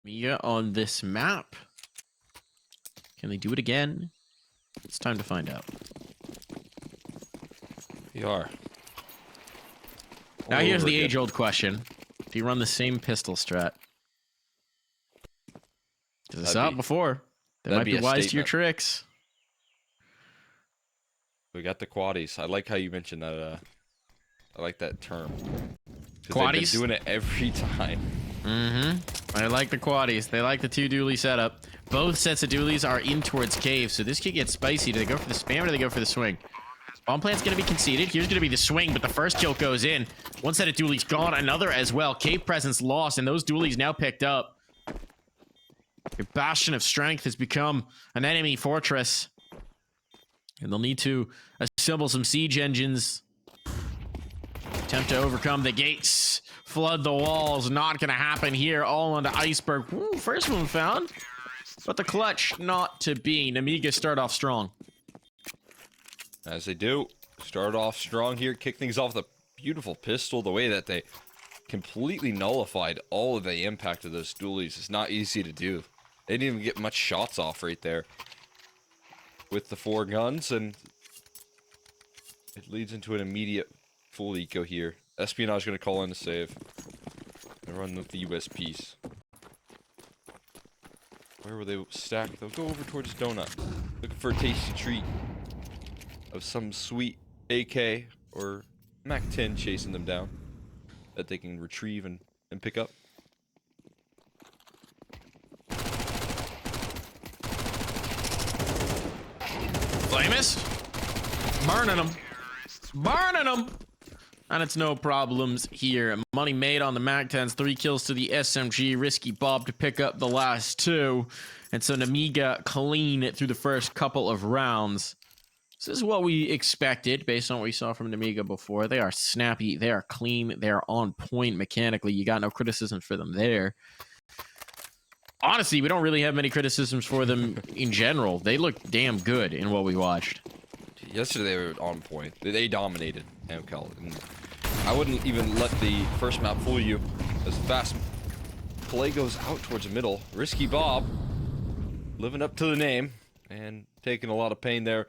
Nemiga on this map. Can they do it again? It's time to find out. We are. Now here's the age-old question. Do you run the same pistol strat? Because I saw it before. They might be wise to your tricks. We got the quaddies. I like how you mentioned that. I like that term. Quaddies? They've been doing it every time. Mm-hmm. I like the quaddies. They like the two dually setup. Both sets of dualies are in towards cave, so this could get spicy. Do they go for the spam or do they go for the swing? Bomb plant's going to be conceded. Here's going to be the swing, but the first kill goes in. One set of dualies gone, another as well. Cave presence lost, and those dualies now picked up. Your bastion of strength has become an enemy fortress. And they'll need to assemble some siege engines. Attempt to overcome the gates. Flood the walls. Not going to happen here. All onto Iceberg. Ooh, first one found. But the clutch not to be. Nemiga start off strong. As they do. Start off strong here. Kick things off with a beautiful pistol. The way that they completely nullified all of the impact of those dualies is not easy to do. They didn't even get much shots off right there. With the 4 guns, and it leads into an immediate full eco here. Espionage going to call in to save. And run with the US piece. Where will they stack? They'll go over towards Donut. Looking for a tasty treat of some sweet AK or MAC-10 chasing them down. That they can retrieve and pick up. Flamus, burning them, burning them, and it's no problems here. Money made on the MAC-10s, 3 kills to the SMG. Risky Bob to pick up the last 2, and so Nemiga clean it through the first couple of rounds. This is what we expected based on what we saw from Nemiga before. They are snappy, they are clean, they are on point mechanically. You got no criticism for them there. Honestly, we don't really have many criticisms for them in general. They look damn good in what we watched. Yesterday they were on point. They dominated Amcal. And I wouldn't even let the first map fool you. As fast play goes out towards the middle. Risky Bob living up to the name and taking a lot of pain there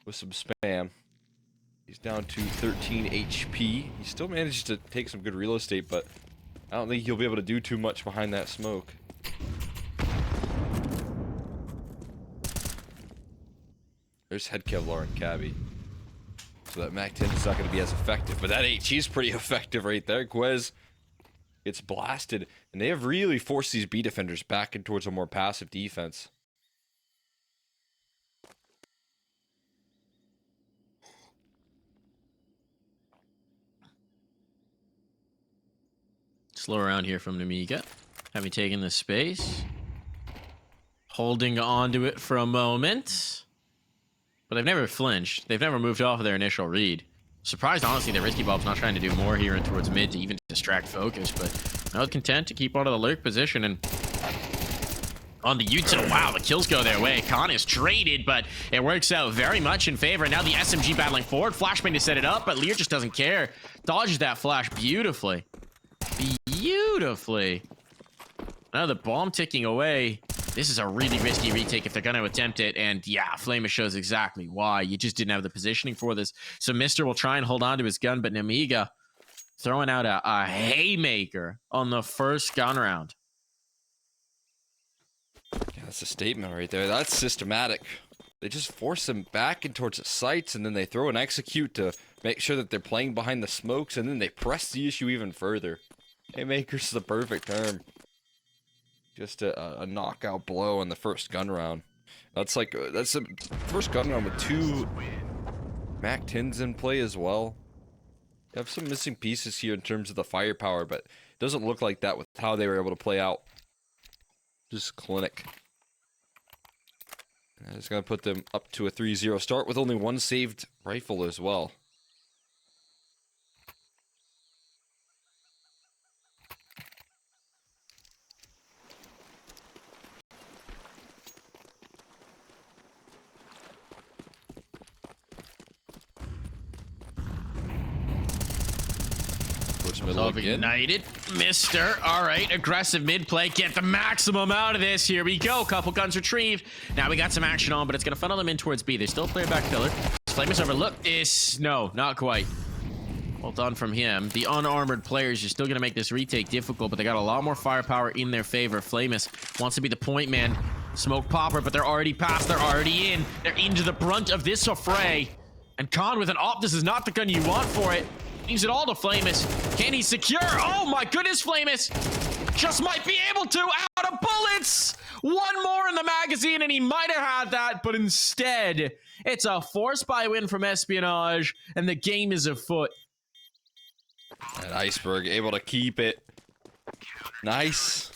with some spam. He's down to 13 HP. He still managed to take some good real estate, but I don't think he'll be able to do too much behind that smoke. There's head Kevlar and Cabby. So that MAC-10 is not going to be as effective. But that HE is pretty effective right there. Quez gets blasted. And they have really forced these B defenders back in towards a more passive defense. Slow around here from Nemiga. Having taken the space. Holding onto it for a moment. But they've never flinched. They've never moved off of their initial read. Surprised, honestly, that Risky Bob's not trying to do more here and towards mid to even distract focus, but I was content to keep out of the lurk position. And on the util, wow, the kills go their way. Khan is traded, but it works out very much in favor. Now the SMG battling forward. Flashbang to set it up, but Lear just doesn't care. Dodges that flash beautifully. Beautifully. Now the bomb ticking away. This is a really risky retake if they're going to attempt it. And yeah, Flamer shows exactly why. You just didn't have the positioning for this. So Mister will try and hold on to his gun, but Nemiga throwing out a haymaker on the first gun round. Yeah, that's a statement right there. That's systematic. They just force them back in towards the sights, and then they throw an execute to make sure that they're playing behind the smokes, and then they press the issue even further. Haymaker's the perfect term. Just a knockout blow in the first gun round. That's the first gun round with 2 MAC-10s in play as well. You have some missing pieces here in terms of the firepower, but it doesn't look like that with how they were able to play out. Just clinic. And it's going to put them up to a 3-0 start with only 1 saved rifle as well. towards middle So again. ignited, Mister. All right, aggressive mid play. Get the maximum out of this. Here we go. Couple guns retrieved. Now we got some action on, but it's gonna funnel them in towards B. There's still a player back pillar. Flame is overlooked this. No, not quite. Well done from him. The unarmored players are still gonna make this retake difficult, but they got a lot more firepower in their favor. Flamus wants to be the point man. Smoke popper, but they're already past. They're already in. They're into the brunt of this affray. And Khan with an op. This is not the gun you want for it. Leaves it all to Flamus. Can he secure? Oh my goodness, Flamus just might be able to. Out of bullets. One more in the magazine, and he might have had that, but instead, it's a force buy win from Espionage, and the game is afoot. And Iceberg able to keep it. Nice.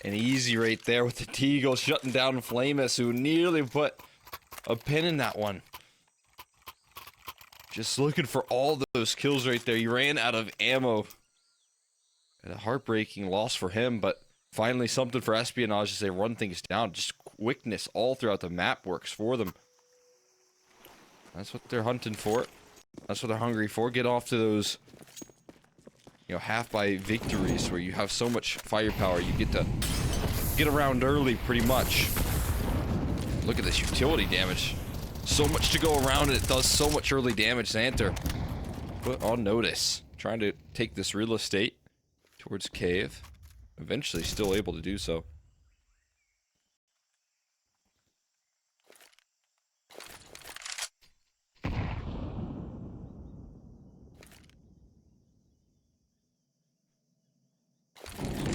And easy right there with the Deagle shutting down Flamus, who nearly put a pin in that one. Just looking for all those kills right there. He ran out of ammo. And a heartbreaking loss for him, but finally something for Espionage as they run things down. Just quickness all throughout the map works for them. That's what they're hunting for. That's what they're hungry for. Get off to those, you know, half by victories where you have so much firepower. You get to get around early pretty much. Look at this utility damage. So much to go around, and it does so much early damage. Xanter put on notice, trying to take this real estate towards cave. Eventually still able to do so.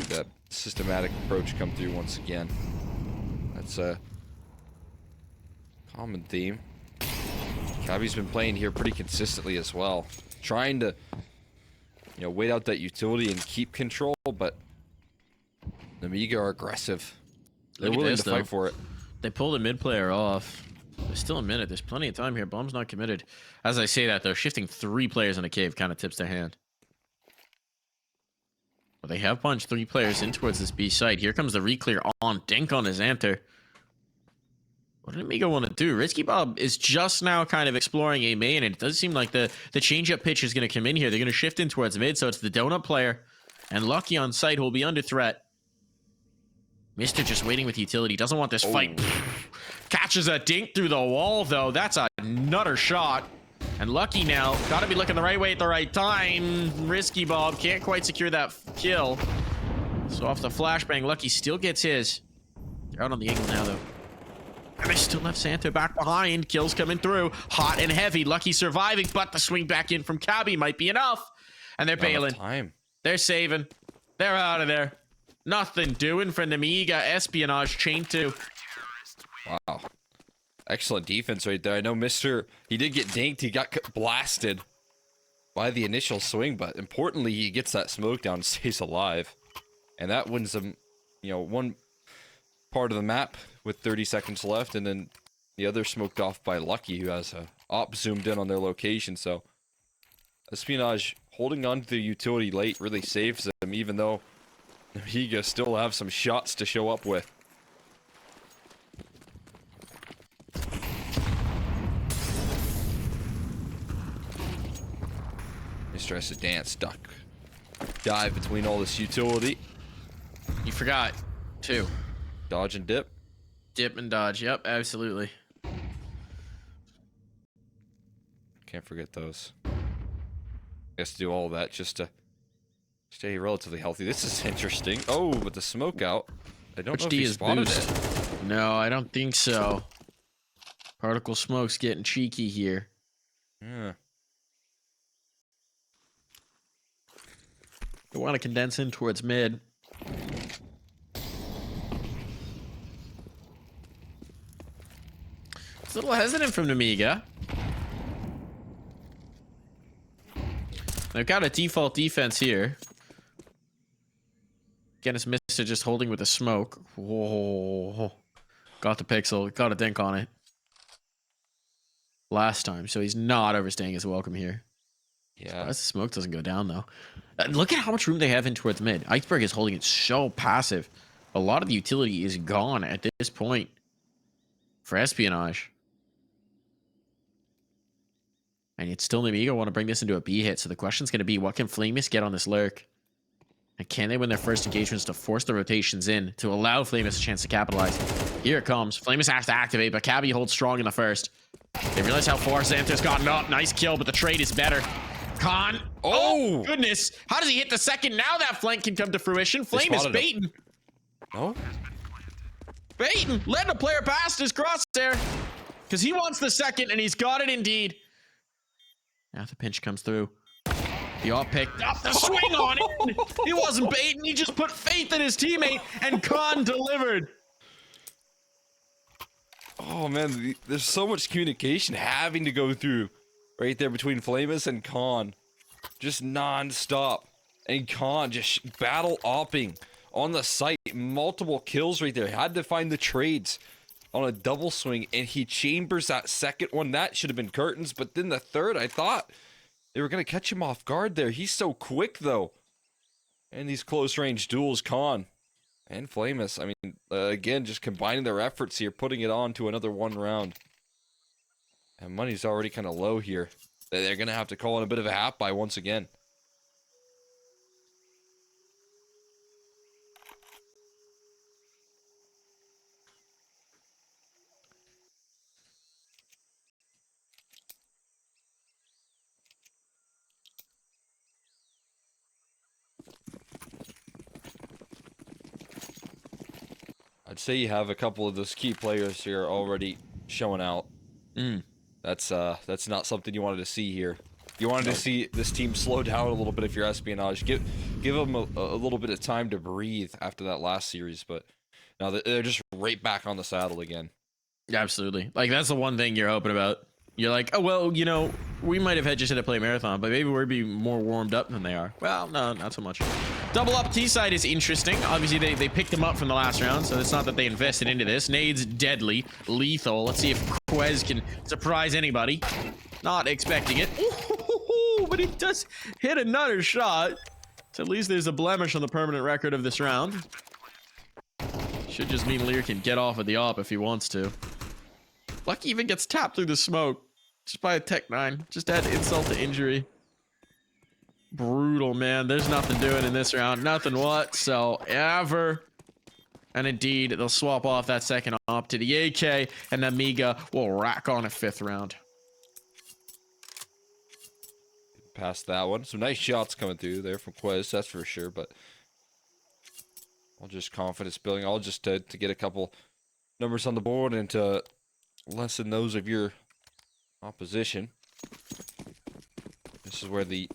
That systematic approach come through once again. That's a common theme. Cabby's been playing here pretty consistently as well. Trying to, you know, wait out that utility and keep control, but Nemiga are aggressive. They're willing to fight for it. They pulled a mid player off. There's still a minute. There's plenty of time here. Bomb's not committed. As I say that, though, shifting 3 players in a cave kind of tips their hand. But they have punched 3 players in towards this B site. Here comes the reclear on. Dink on his Xanter. What did Nemiga want to do? Risky Bob is just now kind of exploring A main, and it does seem like the change-up pitch is going to come in here. They're going to shift in towards mid, so it's the donut player. And Lucky on site who will be under threat. Mister just waiting with utility. Doesn't want this fight. Catches a dink through the wall, though. That's a nutter shot. And Lucky now. Got to be looking the right way at the right time. Risky Bob can't quite secure that kill. So off the flashbang, Lucky still gets his. They're out on the angle now, though. And they still left Santa back behind. Kills coming through. Hot and heavy. Lucky surviving, but the swing back in from Cabby might be enough. And they're bailing. They're saving. They're out of there. Nothing doing for Nemiga. Espionage chain 2. Wow. Excellent defense right there. I know Mr. He did get dinked. He got blasted by the initial swing, but importantly, he gets that smoke down and stays alive. And that wins them, you know, one part of the map with 30 seconds left, and then the other smoked off by Lucky, who has a op zoomed in on their location. So Espionage holding on to the utility late really saves them, even though Nemiga still have some shots to show up with. Mr. has to dance, duck, dive between all this utility. You forgot, too. Dodge and dip. Dip and dodge. Yep, absolutely. Can't forget those. Has to do all that just to stay relatively healthy. This is interesting. Oh, but the smoke out. I don't know if he spotted it. No, I don't think so. Particle smoke's getting cheeky here. Yeah. They want to condense in towards mid. It's a little hesitant from Nemiga. They've got a default defense here. Again, it's Mister just holding with the smoke. Whoa. Got the pixel. Got a dink on it. Last time, so he's not overstaying his welcome here. Yeah. The smoke doesn't go down, though. Look at how much room they have in towards mid. Iceberg is holding it so passive. A lot of the utility is gone at this point for Espionage. And it's still Nemiga want to bring this into a B hit. So the question's going to be, what can Flamus get on this lurk? And can they win their first engagements to force the rotations in to allow Flamus a chance to capitalize? Here it comes. Flamus has to activate, but Cabby holds strong in the first. They realize how far Xanthor's gotten up. Nice kill, but the trade is better. Khan. Oh, goodness. How does he hit the second? Now that flank can come to fruition. Flamus baiting. Oh. Baiting. Letting a player past his crosshair. Because he wants the second, and he's got it indeed. Now the pinch comes through. The all picked up the swing on it. He wasn't baiting. He just put faith in his teammate, and Khan delivered. Oh, man. There's so much communication having to go through right there between Flamus and Khan. Just non-stop. And Khan just battle-opping on the site. Multiple kills right there. Had to find the trades on a double swing, and he chambers that second one. That should have been curtains, but then the third, I thought they were going to catch him off guard there. He's so quick, though. And these close-range duels, Khan and Flamus, I mean, again, just combining their efforts here, putting it on to another one round. And money's already kind of low here. They're going to have to call in a bit of a half-buy once again. I'd say you have a couple of those key players here already showing out. That's not something you wanted to see here. You wanted to see this team slow down a little bit if you're Espionage. Give them a little bit of time to breathe after that last series, but now they're just right back on the saddle again. Absolutely. Like, that's the one thing you're hoping about. You're like, oh, well, you know, we might have had just hit a play marathon, but maybe we'll be more warmed up than they are. Well, no, not so much. Double up T side is interesting. Obviously, they picked him up from the last round, so it's not that they invested into this. Nades deadly, lethal. Let's see if Quez can surprise anybody. Not expecting it. Ooh, but he does hit another shot. So at least there's a blemish on the permanent record of this round. Should just mean Lear can get off of the op if he wants to. Lucky even gets tapped through the smoke just by a Tech 9. Just add insult to injury. Brutal, man. There's nothing doing in this round. Nothing whatsoever. And indeed, they'll swap off that second op to the AK, and Nemiga will rack on a 5th round. Past that one. Some nice shots coming through there from Quez, that's for sure, but I'll just confidence building. I'll just to get a couple numbers on the board and to lessen those of your opposition. This is where the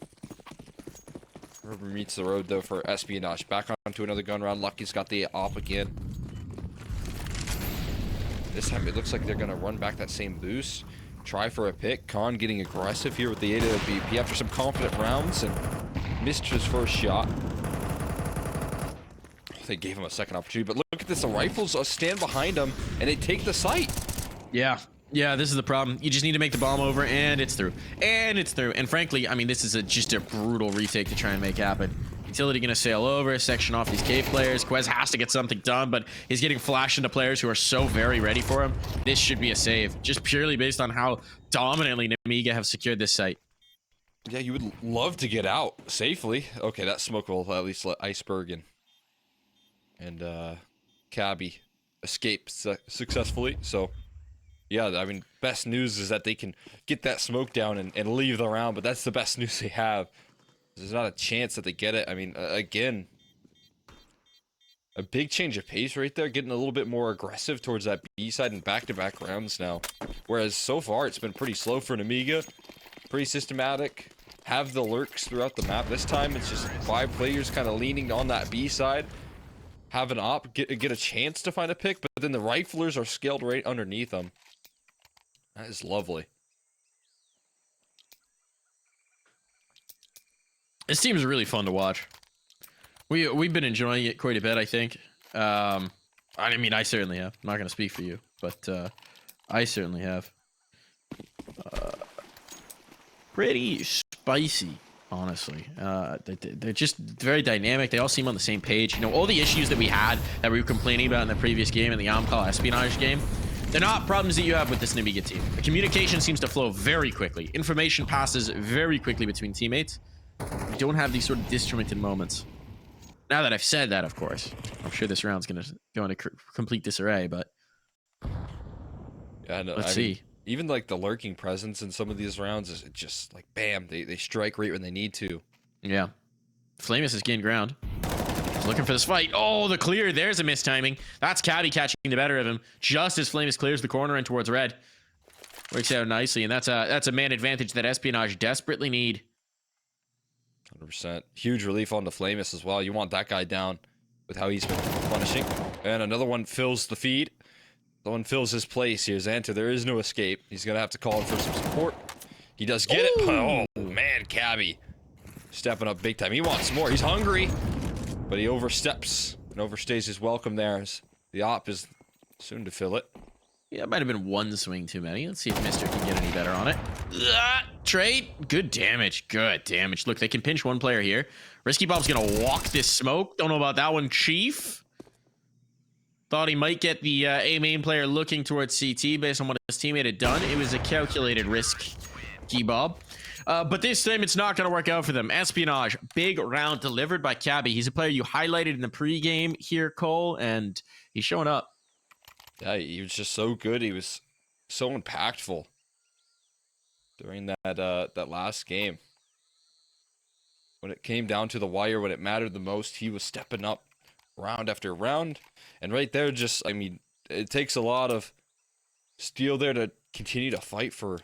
rubber meets the road, though, for Espionage. Back onto another gun round. Lucky's got the op again. This time it looks like they're going to run back that same boost. Try for a pick. Khan getting aggressive here with the 8 of the BP after some confident rounds and missed his first shot. They gave him a second opportunity, but look at this. The rifles stand behind him and they take the site. Yeah, this is the problem. You just need to make the bomb over, and it's through. And frankly, I mean, this is just a brutal retake to try and make happen. Utility gonna sail over, section off these cave players. Quez has to get something done, but he's getting flashed into players who are so very ready for him. This should be a save, just purely based on how dominantly Nemiga have secured this site. Yeah, you would love to get out safely. Okay, that smoke will at least let Iceberg and Cabby escape successfully, so yeah, I mean, best news is that they can get that smoke down and leave the round, but that's the best news they have. There's not a chance that they get it. I mean, again, a big change of pace right there, getting a little bit more aggressive towards that B side and back-to-back rounds now. Whereas so far, it's been pretty slow for Nemiga, pretty systematic, have the lurks throughout the map. This time, it's just 5 players kind of leaning on that B side, have an op, get a chance to find a pick, but then the riflers are scaled right underneath them. That is lovely. This team is really fun to watch. We've been enjoying it quite a bit, I think. I mean, I certainly have. I'm not going to speak for you, but I certainly have. Pretty spicy, honestly. They're just very dynamic. They all seem on the same page. You know, all the issues that we had that we were complaining about in the previous game, in the Amcal Espionage game, They're not problems that you have with this Nemiga team. The communication seems to flow very quickly. Information passes very quickly between teammates. You don't have these sort of disjointed moments. Now that I've said that, of course, I'm sure this round's going to go into complete disarray, but yeah, no, let's see. Even like the lurking presence in some of these rounds is just like, bam, they strike right when they need to. Yeah. Flamus has gained ground. He's looking for this fight. Oh, the clear. There's a mistiming. That's Cabby catching the better of him just as Flamus clears the corner in towards red. Works out nicely, and that's a man advantage that Espionage desperately need. 100%. Huge relief on the Flamus as well. You want that guy down with how he's been punishing. And another one fills the feed. The one fills his place here. Xanta, there is no escape. He's going to have to call in for some support. He does get it. Oh, man, Cabby. Stepping up big time. He wants more. He's hungry. But he oversteps and overstays his welcome there. As the op is soon to fill it. Yeah, it might have been one swing too many. Let's see if Mister can get any better on it. Trade. Good damage. Good damage. Look, they can pinch one player here. Risky Bob's going to walk this smoke. Don't know about that one, Chief. Thought he might get the A main player looking towards CT based on what his teammate had done. It was a calculated risk, Bob. But this time it's not going to work out for them. Espionage, big round delivered by Cabby. He's a player you highlighted in the pregame here, Cole, and he's showing up. Yeah, he was just so good. He was so impactful during that last game. When it came down to the wire, when it mattered the most, he was stepping up round after round. And right there, just, I mean, it takes a lot of steel there to continue to fight for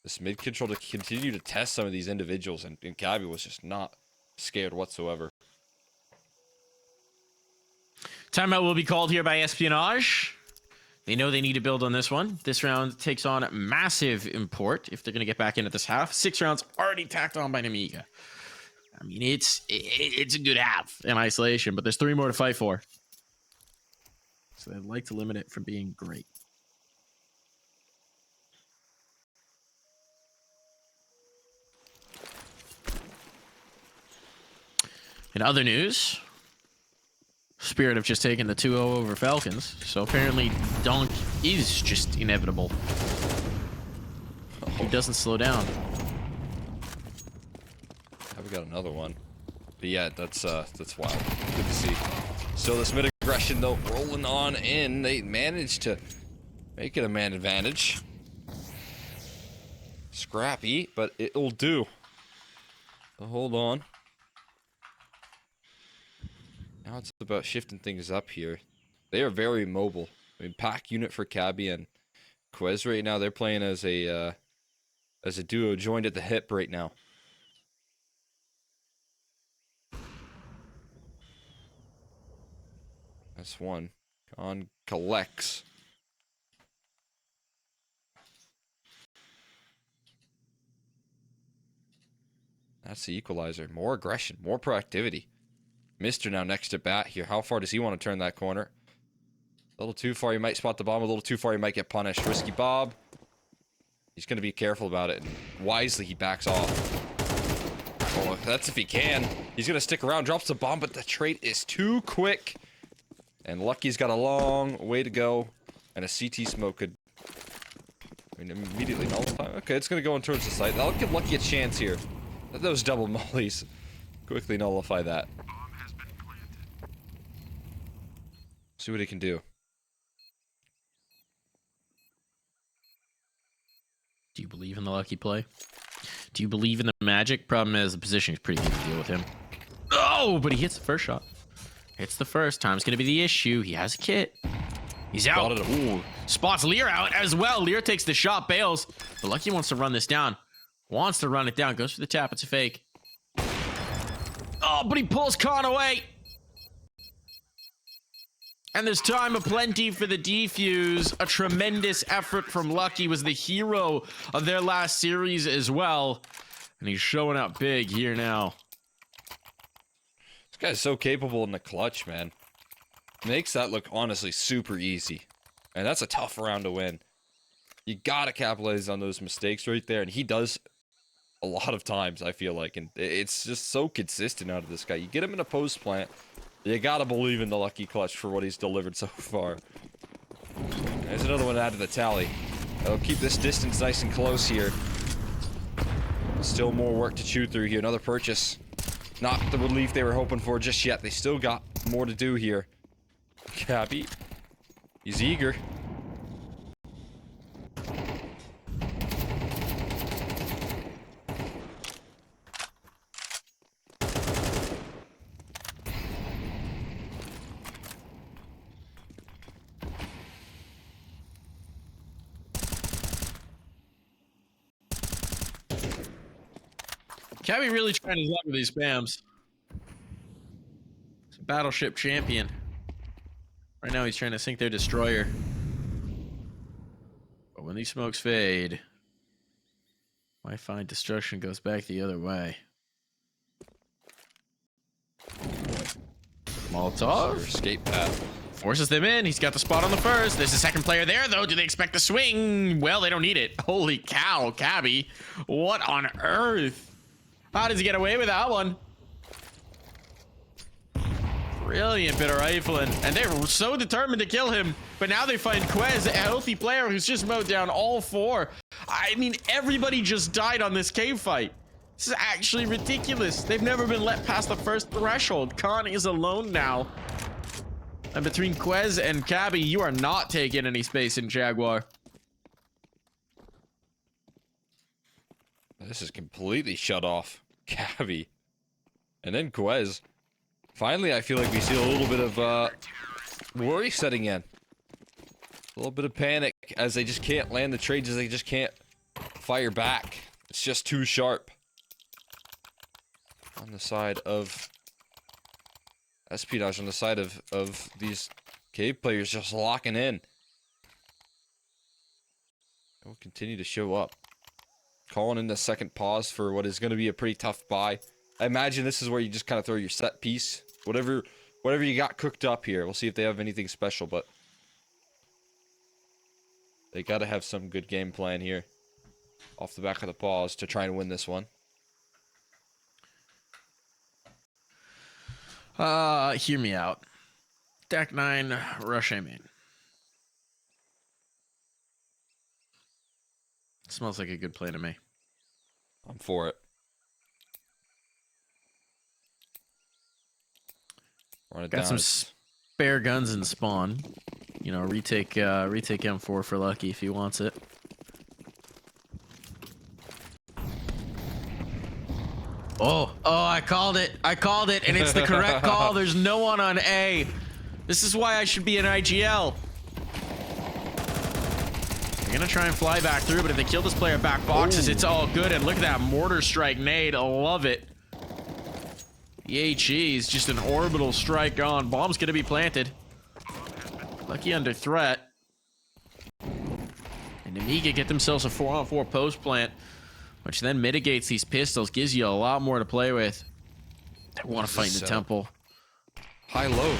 this mid control, to continue to test some of these individuals. And Cabby was just not scared whatsoever. Timeout will be called here by Espionage. They know they need to build on this one. This round takes on massive import if they're going to get back into this half. 6 rounds already tacked on by Nemiga. I mean, it's a good half in isolation, but there's 3 more to fight for. So I'd like to limit it from being great. In other news, Spirit have just taken the 2-0 over Falcons, so apparently Dunk is just inevitable. He doesn't slow down. We got another one. But yeah, that's wild. Good to see. Still this mid aggression though, rolling on in. They managed to make it a man advantage. Scrappy, but it'll do. So hold on. Now it's about shifting things up here. They are very mobile. I mean, pack unit for Cabby and Quez right now. They're playing as a duo joined at the hip right now. That's one. On collects. That's the equalizer. More aggression, more proactivity. Mister now next to bat here. How far does he want to turn that corner? A little too far, he might spot the bomb. A little too far, he might get punished. Risky Bob. He's going to be careful about it. And wisely, he backs off. Oh, that's if he can. He's going to stick around, drops the bomb, but the trade is too quick. And Lucky's got a long way to go. And a CT smoke could, I mean, immediately nullify. Okay, it's going to go in towards the site. That'll give Lucky a chance here. Those double mollies quickly nullify that. See what he can do. Do you believe in the Lucky play? Do you believe in the magic? Problem is, the position is pretty good to deal with him. Oh, but he hits the first shot. Hits the first. Time's going to be the issue. He has a kit. He's out. Ooh. Spots Lear out as well. Lear takes the shot, bails. But Lucky wants to run this down. Wants to run it down. Goes for the tap. It's a fake. Oh, but he pulls Khan away. And there's time aplenty for the defuse. A tremendous effort from Lucky. Was the hero of their last series as well. And he's showing up big here now. This guy's so capable in the clutch, man. Makes that look honestly super easy. And that's a tough round to win. You gotta capitalize on those mistakes right there. And he does a lot of times, I feel like. And it's just so consistent out of this guy. You get him in a post plant. You gotta believe in the Lucky clutch for what he's delivered so far. There's another one out of the tally. That'll keep this distance nice and close here. Still more work to chew through here. Another purchase. Not the relief they were hoping for just yet. They still got more to do here. Cabby. He's eager. Cabby really trying his luck with these spams. He's a battleship champion. Right now he's trying to sink their destroyer. But when these smokes fade, I find destruction goes back the other way. Molotov. Escape path. Forces them in. He's got the spot on the first. There's a second player there, though. Do they expect the swing? Well, they don't need it. Holy cow, Cabby. What on earth? How does he get away with that one? Brilliant bit of rifling. And they were so determined to kill him. But now they find Quez, a healthy player who's just mowed down all four. I mean, everybody just died on this cave fight. This is actually ridiculous. They've never been let past the first threshold. Khan is alone now. And between Quez and Cabby, you are not taking any space in Jaguar. This is completely shut off. Cabby. And then Quez. Finally, I feel like we see a little bit of worry setting in. A little bit of panic as they just can't land the trades, as they just can't fire back. It's just too sharp. On the side of Espionage, on the side of these cave players just locking in. Will continue to show up. Calling in the second pause for what is going to be a pretty tough buy. I imagine this is where you just kind of throw your set piece. Whatever you got cooked up here. We'll see if they have anything special, but they got to have some good game plan here off the back of the pause to try and win this one. Hear me out. Deck 9, rush A main. Smells like a good play to me. I'm for it. Run it Got down. some spare guns in spawn. You know, retake M4 for Lucky if he wants it. Oh, I called it. I called it, and it's the correct call. There's no one on A. This is why I should be an IGL. They're gonna try and fly back through, but if they kill this player back boxes, it's all good. And look at that mortar strike nade. I love it. Yay, cheese. Just an orbital strike on. Bomb's gonna be planted. Lucky under threat. And Nemiga get themselves a 4-on-4 post plant, which then mitigates these pistols, gives you a lot more to play with. They want to fight in the temple. High-low.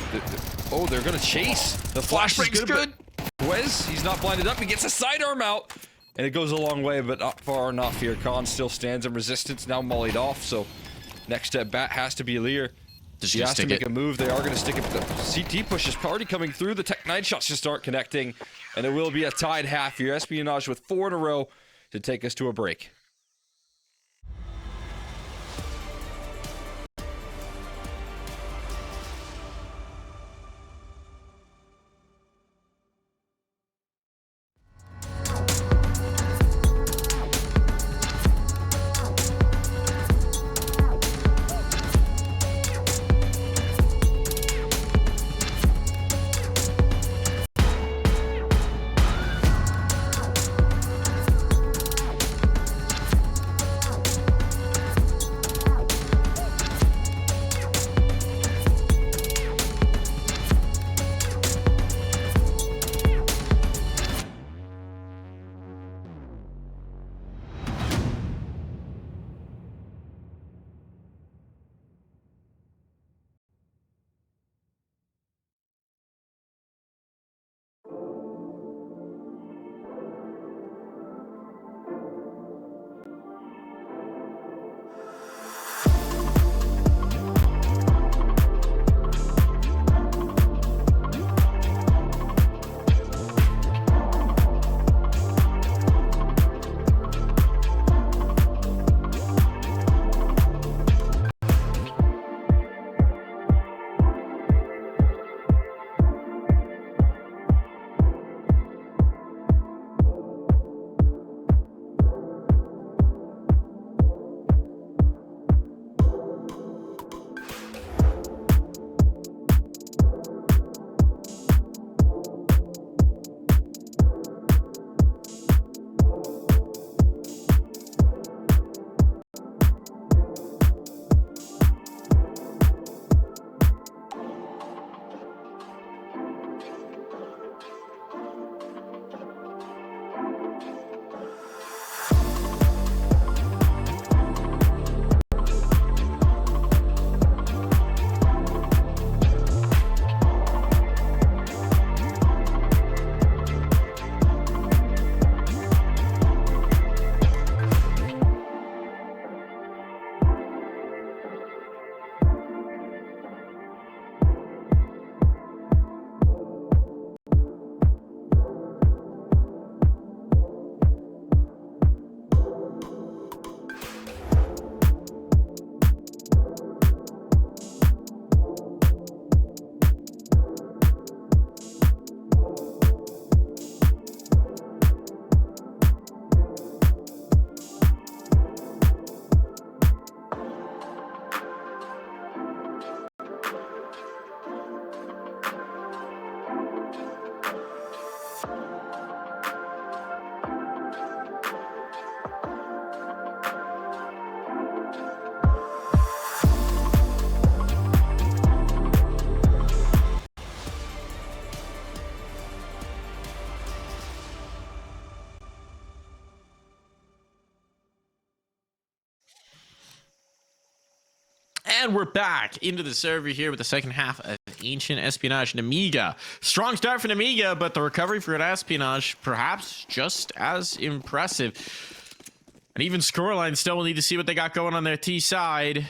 Oh, they're gonna chase. The flashbang's good. Quez, he's not blinded up. He gets a sidearm out. And it goes a long way, but not far enough here. Khan still stands in resistance, now mollied off, so next at bat has to be Lear. He has to make a move. They are going to stick it. The CT push is already coming through. The Tech 9 shots just start connecting, and it will be a tied half here. Espionage with 4 in a row to take us to a break. And we're back into the server here with the second half of Ancient Espionage. Nemiga. Strong start for Nemiga, but the recovery for Espionage perhaps just as impressive. An even scoreline still. We'll need to see what they got going on their T side.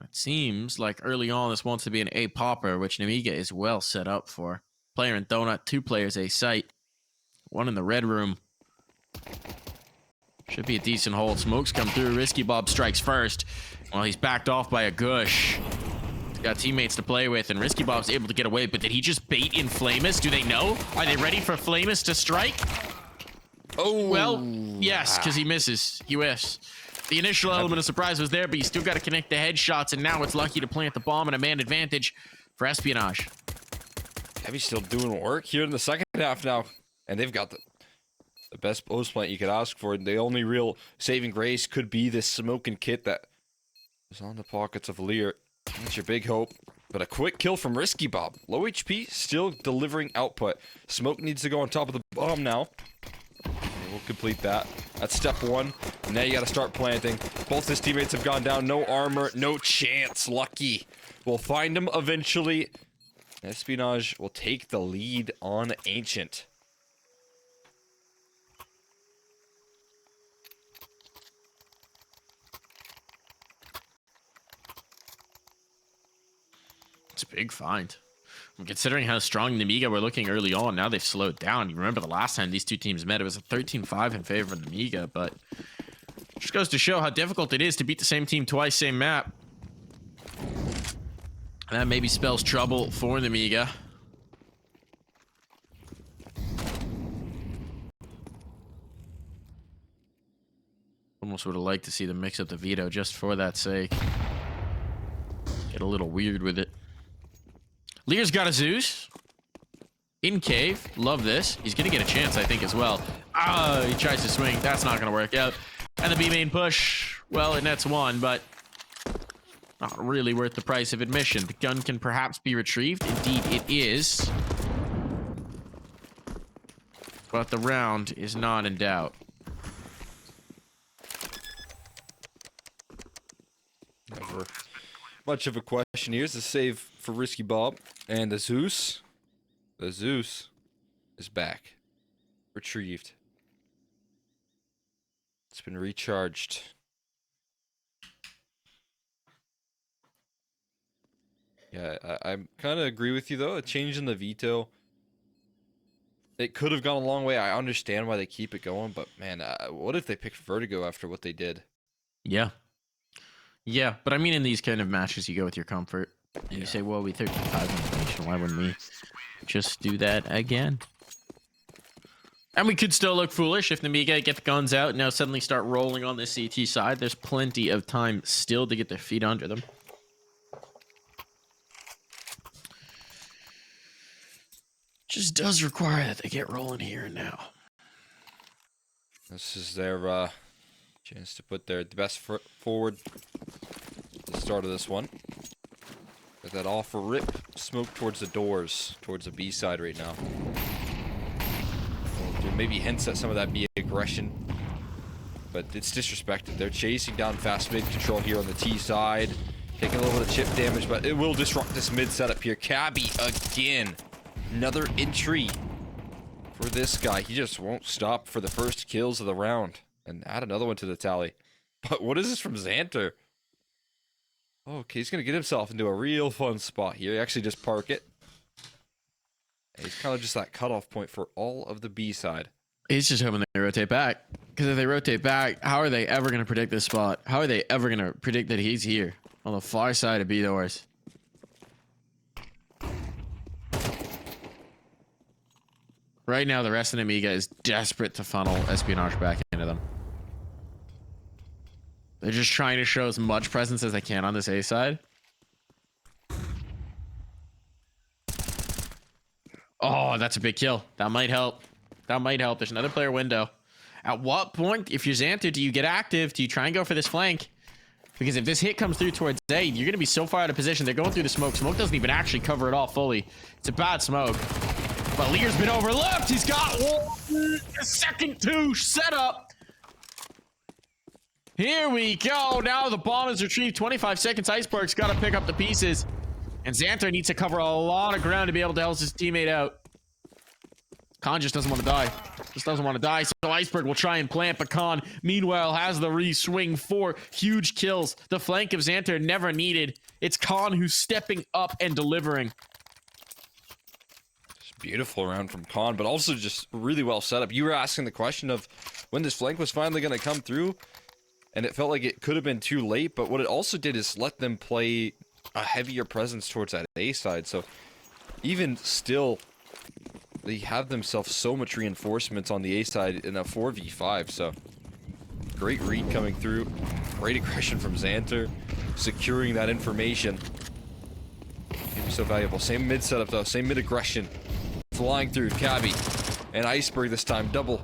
It seems like early on this wants to be an A popper, which Nemiga is well set up for. Player in Donut, 2 players A site. 1 in the red room. Should be a decent hold. Smokes come through. Risky Bob strikes first. Well, he's backed off by a gush. He's got teammates to play with, and Risky Bob's able to get away. But did he just bait in Flamus? Do they know? Are they ready for Flamus to strike? Oh, well, yes, because he misses. He whiffs. The initial element of surprise was there, but you still got to connect the headshots, and now it's lucky to plant the bomb and a man advantage for Espionage. Heavy's still doing work here in the second half now, and they've got the best post plant you could ask for. The only real saving grace could be this smoking kit that is on the pockets of Lear. That's your big hope. But a quick kill from Risky Bob. Low HP, still delivering output. Smoke needs to go on top of the bomb now. And we'll complete that. That's step 1. And now you got to start planting. Both his teammates have gone down. No armor, no chance. Lucky. We'll find him eventually. Espionage will take the lead on Ancient. It's a big find. Considering how strong Nemiga were looking early on, now they've slowed down. You remember the last time these two teams met, it was a 13-5 in favor of Nemiga, but just goes to show how difficult it is to beat the same team twice, same map. That maybe spells trouble for Nemiga. Almost would have liked to see them mix up the veto just for that sake. Get a little weird with it. Lear's got a Zeus. In cave. Love this. He's going to get a chance, I think, as well. Ah, he tries to swing. That's not going to work out. And the B main push. Well, it nets 1, but not really worth the price of admission. The gun can perhaps be retrieved. Indeed, it is. But the round is not in doubt. Never much of a question. Here's the save for Risky Bob. And the Zeus is back. Retrieved. It's been recharged. Yeah, I kind of agree with you, though. A change in the veto. It could have gone a long way. I understand why they keep it going, but man, what if they picked Vertigo after what they did? Yeah. Yeah, but I mean, in these kind of matches, you go with your comfort. And you say, well, we 13-5 information. Why wouldn't we just do that again? And we could still look foolish if Nemiga get the guns out and now suddenly start rolling on the CT side. There's plenty of time still to get their feet under them. Just does require that they get rolling here and now. This is their chance to put their best foot forward at the start of this one. With that offer rip, smoke towards the doors, towards the B side right now. There maybe hints at some of that B aggression, but it's disrespected. They're chasing down fast mid control here on the T side, taking a little bit of chip damage, but it will disrupt this mid setup here. Cabby again. Another entry for this guy. He just won't stop for the first kills of the round. And add another one to the tally. But what is this from Xanter? Okay, he's going to get himself into a real fun spot here. He actually just park it. And he's kind of just that cutoff point for all of the B side. He's just hoping they rotate back. Because if they rotate back, how are they ever going to predict this spot? How are they ever going to predict that he's here on the far side of B doors? Right now, the rest of Nemiga is desperate to funnel Espionage back into them. They're just trying to show as much presence as they can on this A side. Oh, that's a big kill. That might help. That might help. There's another player window. At what point, if you're Xanter, do you get active? Do you try and go for this flank? Because if this hit comes through towards A, you're going to be so far out of position. They're going through the smoke. Smoke doesn't even actually cover it all fully. It's a bad smoke. But Lear's been overlooked. He's got a second 2 set up. Here we go. Now the bomb is retrieved. 25 seconds. Iceberg's got to pick up the pieces. And Xanther needs to cover a lot of ground to be able to help his teammate out. Khan just doesn't want to die. Just doesn't want to die. So Iceberg will try and plant, but Khan, meanwhile, has the re-swing. 4 huge kills. The flank of Xanther never needed. It's Khan who's stepping up and delivering. Beautiful round from Khan, but also just really well set up. You were asking the question of when this flank was finally going to come through, and it felt like it could have been too late, but what it also did is let them play a heavier presence towards that A side, so even still, they have themselves so much reinforcements on the A side in a 4v5, so great read coming through, great aggression from Xanther, securing that information. Can be so valuable. Same mid setup though, same mid aggression. Flying through Cabby and Iceberg this time, double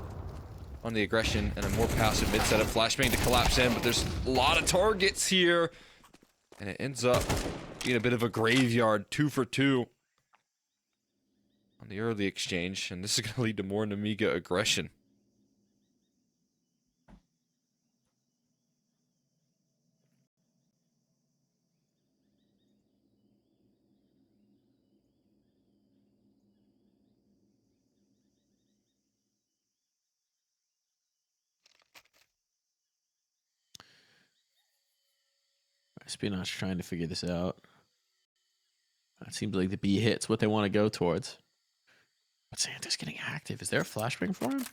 on the aggression and a more passive mid setup. Flashbang to collapse in, but there's a lot of targets here, and it ends up being a bit of a graveyard. 2 for 2 on the early exchange, and this is going to lead to more Nemiga aggression. Espionage trying to figure this out. It seems like the B hit's what they want to go towards. But Xanther's getting active. Is there a flashbang for him?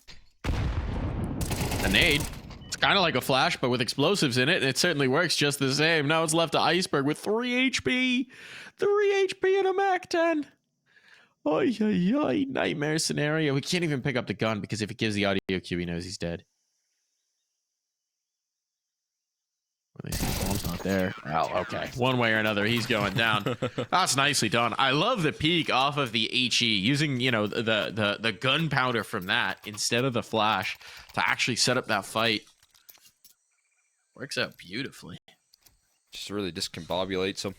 A nade. It's kind of like a flash, but with explosives in it. And it certainly works just the same. Now it's left to Iceberg with 3 HP. 3 HP and a Mac 10. Oy, oy, oy. Nightmare scenario. We can't even pick up the gun because if it gives the audio cue, he knows he's dead. When they see the bomb's not there. Oh, okay. One way or another, he's going down. That's nicely done. I love the peek off of the HE, using, you know, the gunpowder from that instead of the flash to actually set up that fight. Works out beautifully. Just really discombobulates him.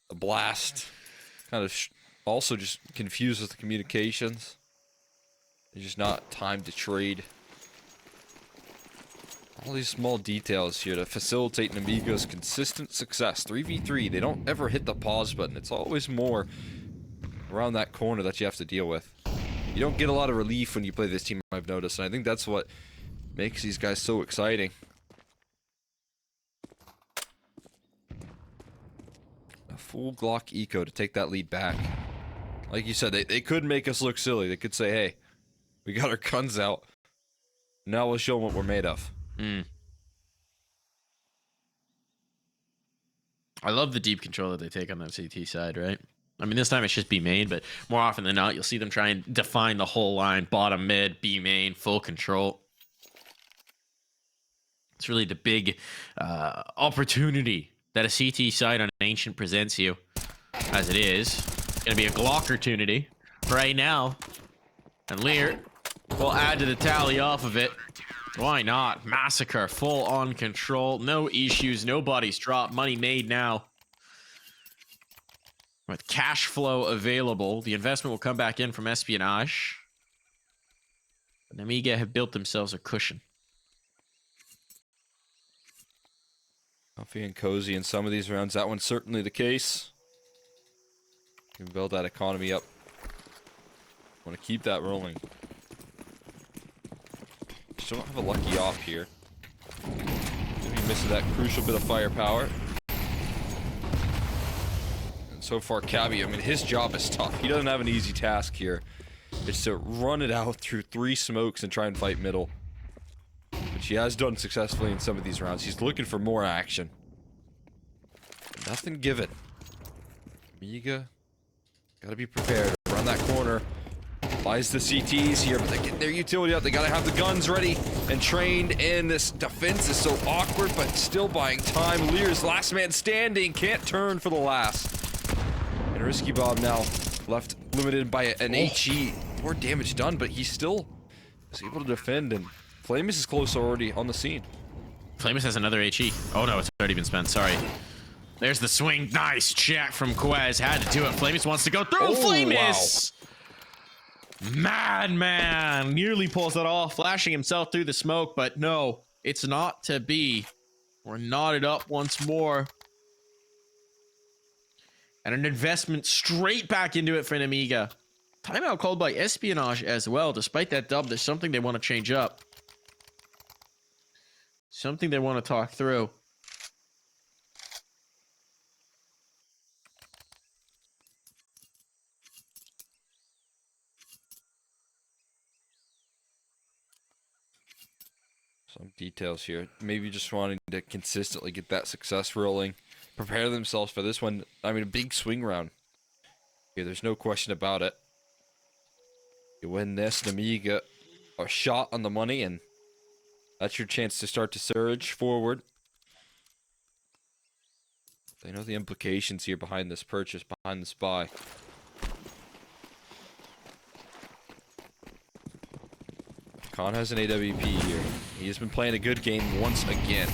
The blast kind of also just confuses the communications. There's just not time to trade. All these small details here to facilitate Nemiga's consistent success. 3v3, they don't ever hit the pause button. It's always more around that corner that you have to deal with. You don't get a lot of relief when you play this team, I've noticed, and I think that's what makes these guys so exciting. A full Glock eco to take that lead back. Like you said, they could make us look silly. They could say, hey, we got our guns out. Now we'll show them what we're made of. I love the deep control that they take on that CT side, right? I mean, this time it's just B main, but more often than not, you'll see them try and define the whole line. Bottom, mid, B main, full control. It's really the big opportunity that a CT side on Ancient presents you. As it is, it's going to be a Glock opportunity right now. And Lear will add to the tally off of it. Why not? Massacre, full on control, no issues, no bodies dropped, money made now. With cash flow available, the investment will come back in from Espionage. But Nemiga have built themselves a cushion. Comfy and cozy in some of these rounds. That one's certainly the case. You can build that economy up. Want to keep that rolling. Just don't have a lucky off here. Maybe missing that crucial bit of firepower. And so far, Cabby, I mean, his job is tough. He doesn't have an easy task here. It's to run it out through 3 smokes and try and fight middle. Which he has done successfully in some of these rounds. He's looking for more action. Nothing given. Nemiga, gotta be prepared. Around that corner. Buys the CTs here, but they're getting their utility up. They gotta have the guns ready and trained, and this defense is so awkward, but still buying time. Lear's last man standing, can't turn for the last. And Risky Bob now left limited by an HE. More damage done, but he still is able to defend, and Flamus is close already on the scene. Flamus has another HE. Oh no, it's already been spent, sorry. There's the swing, nice check from Quez, had to do it. Flamus wants to go through, Oh, Flamus! Wow. Madman nearly pulls it off, flashing himself through the smoke, but no. It's not to be. We're knotted up once more. And an investment straight back into it for Nemiga. Timeout called by Espionage as well. Despite that dub, there's something they want to change up. Something they want to talk through. Some details here. Maybe just wanting to consistently get that success rolling. Prepare themselves for this one. I mean, a big swing round. Yeah, there's no question about it. You win this, Nemiga a shot on the money, and that's your chance to start to surge forward. They know the implications here behind this purchase, behind this buy. Khan has an AWP here. He has been playing a good game once again.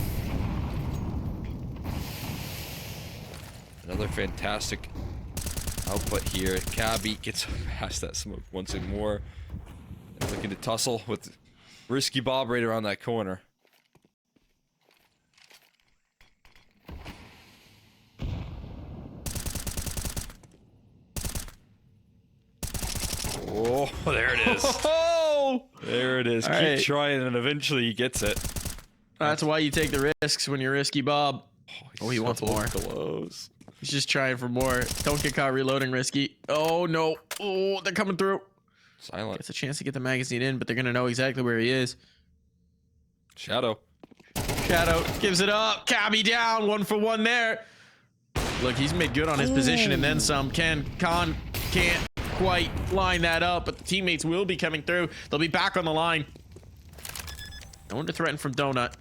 Another fantastic output here. Cabby gets past that smoke once more. And looking to tussle with Risky Bob right around that corner. Oh, there it is. There it is. All Keep right. trying and eventually he gets it. That's why you take the risks when you're Risky Bob. Oh, he wants more. Close. He's just trying for more. Don't get caught reloading Risky. Oh, no. Oh, they're coming through. Silent. It's a chance to get the magazine in, but they're going to know exactly where he is. Shadow. Shadow gives it up. Cabby down. 1 for 1 there. Look, he's made good on his position and then some. Khan can't quite line that up, but the teammates will be coming through. They'll be back on the line. No one to threaten from Donut.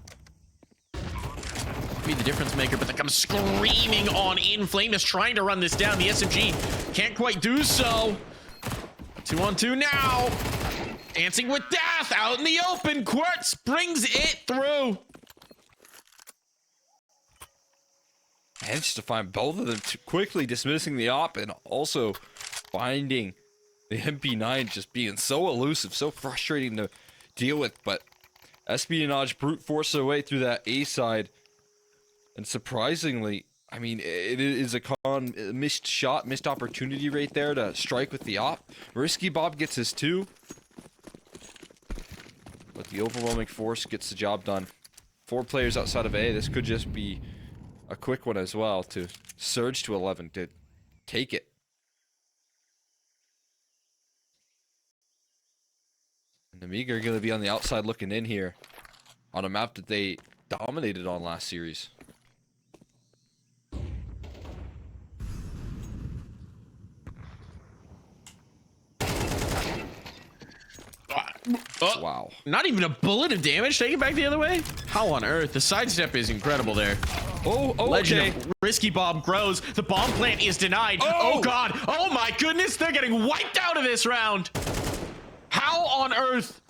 Be the difference maker, but they come screaming on in. Flame is trying to run this down. The SMG can't quite do so. 2 on 2 now. Dancing with death out in the open. Quartz brings it through. Managed to find both of them quickly dismissing the op and also finding the MP9 just being so elusive, so frustrating to deal with. But Espionage brute force their way through that A side. And surprisingly, I mean, it is a missed shot, missed opportunity right there to strike with the op. Risky Bob gets his 2. But the overwhelming force gets the job done. 4 players outside of A. This could just be a quick one as well to surge to 11 to take it. And Nemiga are going to be on the outside looking in here on a map that they dominated on last series. Oh, Wow. Not even a bullet of damage. Take it back the other way. How on earth? The sidestep is incredible there. Oh, Legend okay. of Risky Bob grows. The bomb plant is denied. Oh God. Oh my goodness. They're getting wiped out of this round. How on earth?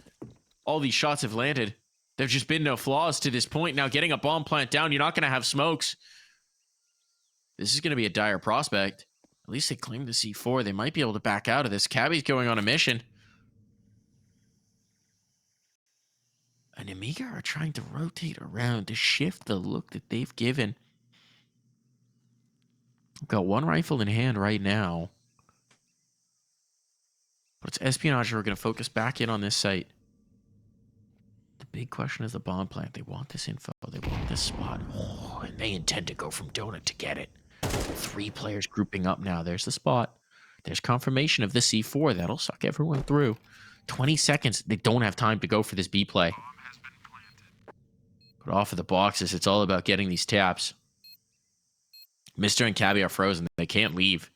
All these shots have landed. There've just been no flaws to this point. Now getting a bomb plant down, you're not going to have smokes. This is going to be a dire prospect. At least they claim the C4. They might be able to back out of this. Cabby's going on a mission. And Nemiga are trying to rotate around to shift the look that they've given. We've got 1 rifle in hand right now. But it's Espionage who are going to focus back in on this site. The big question is the bomb plant. They want this info. They want this spot. Oh, and they intend to go from Donut to get it. 3 players grouping up now. There's the spot. There's confirmation of the C4. That'll suck everyone through. 20 seconds. They don't have time to go for this B play. But off of the boxes, it's all about getting these taps. Mr. and Cabby are frozen. They can't leave.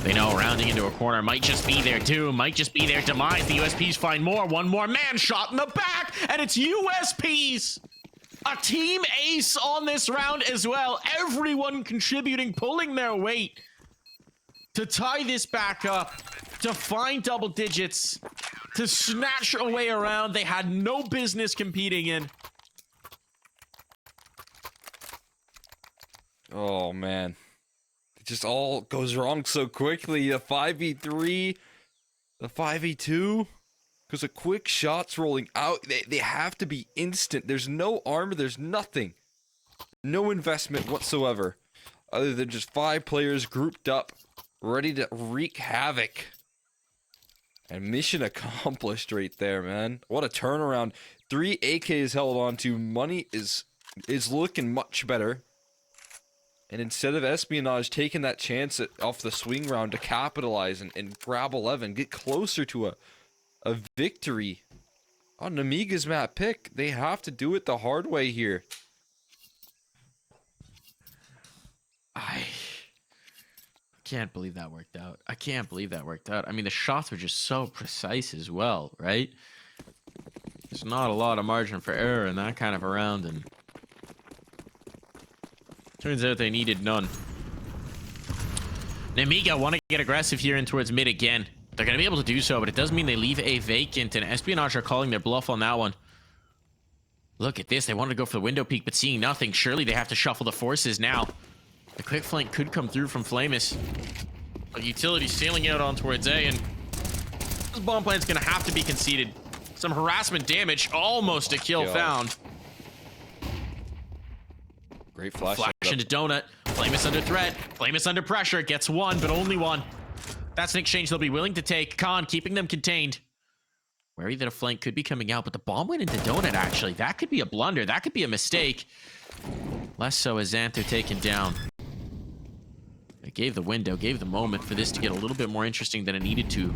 They know rounding into a corner might just be their doom, might just be their demise. The USPs find more. 1 more man shot in the back, and it's USPs. A team ace on this round as well. Everyone contributing, pulling their weight to tie this back up, to find double digits, to snatch away a round they had no business competing in. Oh, man. It just all goes wrong so quickly. The 5v3, the 5v2. Because a quick shot's rolling out. They have to be instant. There's no armor. There's nothing. No investment whatsoever. Other than just 5 players grouped up, ready to wreak havoc. And mission accomplished right there, man. What a turnaround. 3 AKs held on to. Money is looking much better. And instead of Espionage taking that chance off the swing round to capitalize and grab 11, get closer to a victory on Nemiga's map pick, they have to do it the hard way here. I can't believe that worked out. I can't believe that worked out. I mean, the shots were just so precise as well, right? There's not a lot of margin for error in that kind of a round, and turns out they needed none. Nemiga want to get aggressive here in towards mid again. They're going to be able to do so, but it does mean they leave a vacant, and Espionage are calling their bluff on that one. Look at this. They wanted to go for the window peek, but seeing nothing, surely they have to shuffle the forces now. The quick flank could come through from Flamus. But utility sailing out on towards A, and this bomb plant's going to have to be conceded. Some harassment damage, almost a kill found. Great flash. Flash into Donut. Flamus under threat. Flamus under pressure. Gets one, but only one. That's an exchange they'll be willing to take. Khan keeping them contained. Wary that a flank could be coming out, but the bomb went into Donut, actually. That could be a blunder. That could be a mistake. Less so as Xanther taken down. It gave the window, gave the moment for this to get a little bit more interesting than it needed to.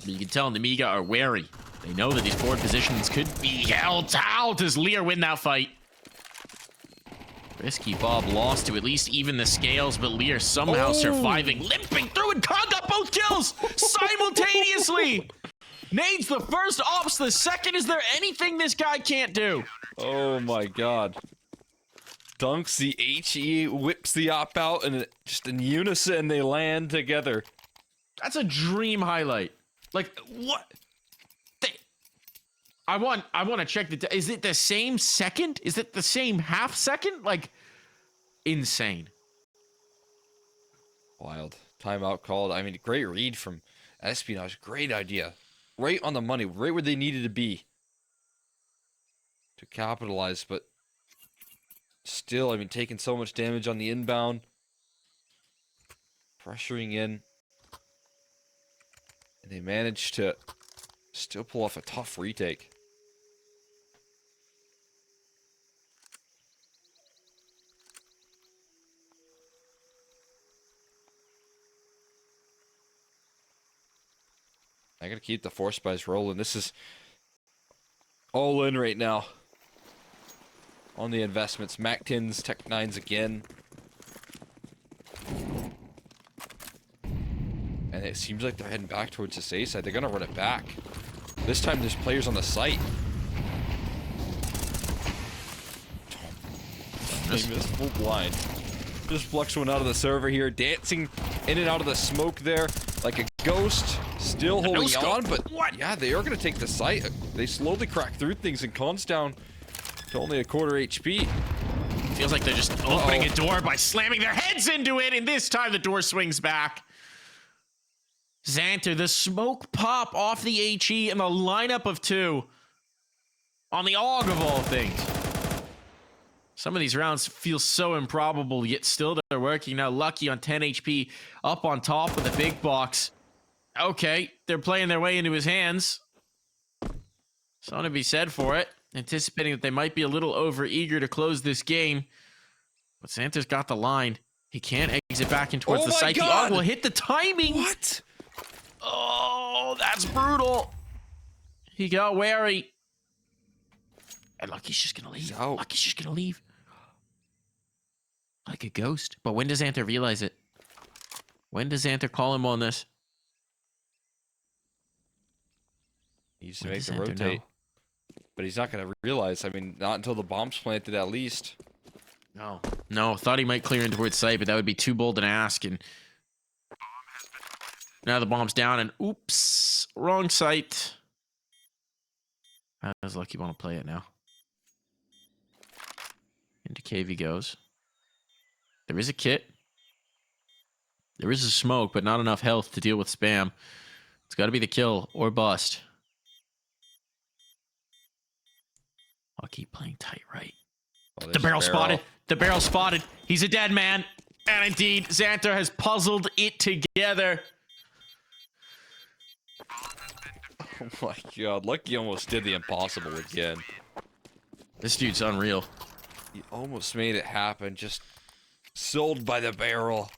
But you can tell Nemiga are wary. They know that these forward positions could be held out. Does Lear win that fight? Risky Bob lost to at least even the scales, but Lear somehow surviving, limping through, and Khan got both kills simultaneously. Nades the first, ops the second. Is there anything this guy can't do? Oh my god. Dunks the HE, whips the op out, and just in unison they land together. That's a dream highlight. Like, what? I want to check is it the same second? Is it the same half second? Like, insane. Wild. Timeout called. I mean, great read from Espionage. Great idea. Right on the money. Right where they needed to be to capitalize, but still, I mean, taking so much damage on the inbound. Pressuring in. And they managed to still pull off a tough retake. I gotta keep the force buys rolling. This is all in right now on the investments. Mac-10s, Tech-9s again. And it seems like they're heading back towards this A side. They're gonna run it back. This time there's players on the site. They missed full blind. Just flucks one out of the server here, dancing in and out of the smoke there like a ghost. Still holding on, but what? Yeah, they are going to take the site. They slowly crack through things, and Khan's down to only a quarter HP. Feels like they're just opening a door by slamming their heads into it, and this time the door swings back. Xanther, the smoke pop off the HE, and the lineup of 2 on the AUG of all things. Some of these rounds feel so improbable, yet still they're working. Now Lucky on 10 HP, up on top of the big box. Okay, they're playing their way into his hands. Something to be said for it. Anticipating that they might be a little over-eager to close this game. But Xanther's got the line. He can't exit back in towards the site. The AUG will hit the timing. What? Oh, that's brutal. He got wary. And Lucky's just going to leave. Lucky's just going to leave. Like a ghost. But when does Xanther realize it? When does Xanther call him on this? He needs to make the rotate. But he's not going to realize. I mean, not until the bomb's planted, at least. No, thought he might clear in towards site, but that would be too bold an ask. And now the bomb's down, and oops, wrong site. How's Lucky want to play it now? Into cave he goes. There is a kit. There is a smoke, but not enough health to deal with spam. It's got to be the kill or bust. I'll keep playing tight right. Oh, The barrel spotted. The barrel spotted. He's a dead man. And indeed, Xanter has puzzled it together. Oh my god, Lucky almost did the impossible again. This dude's unreal. He almost made it happen, just sold by the barrel.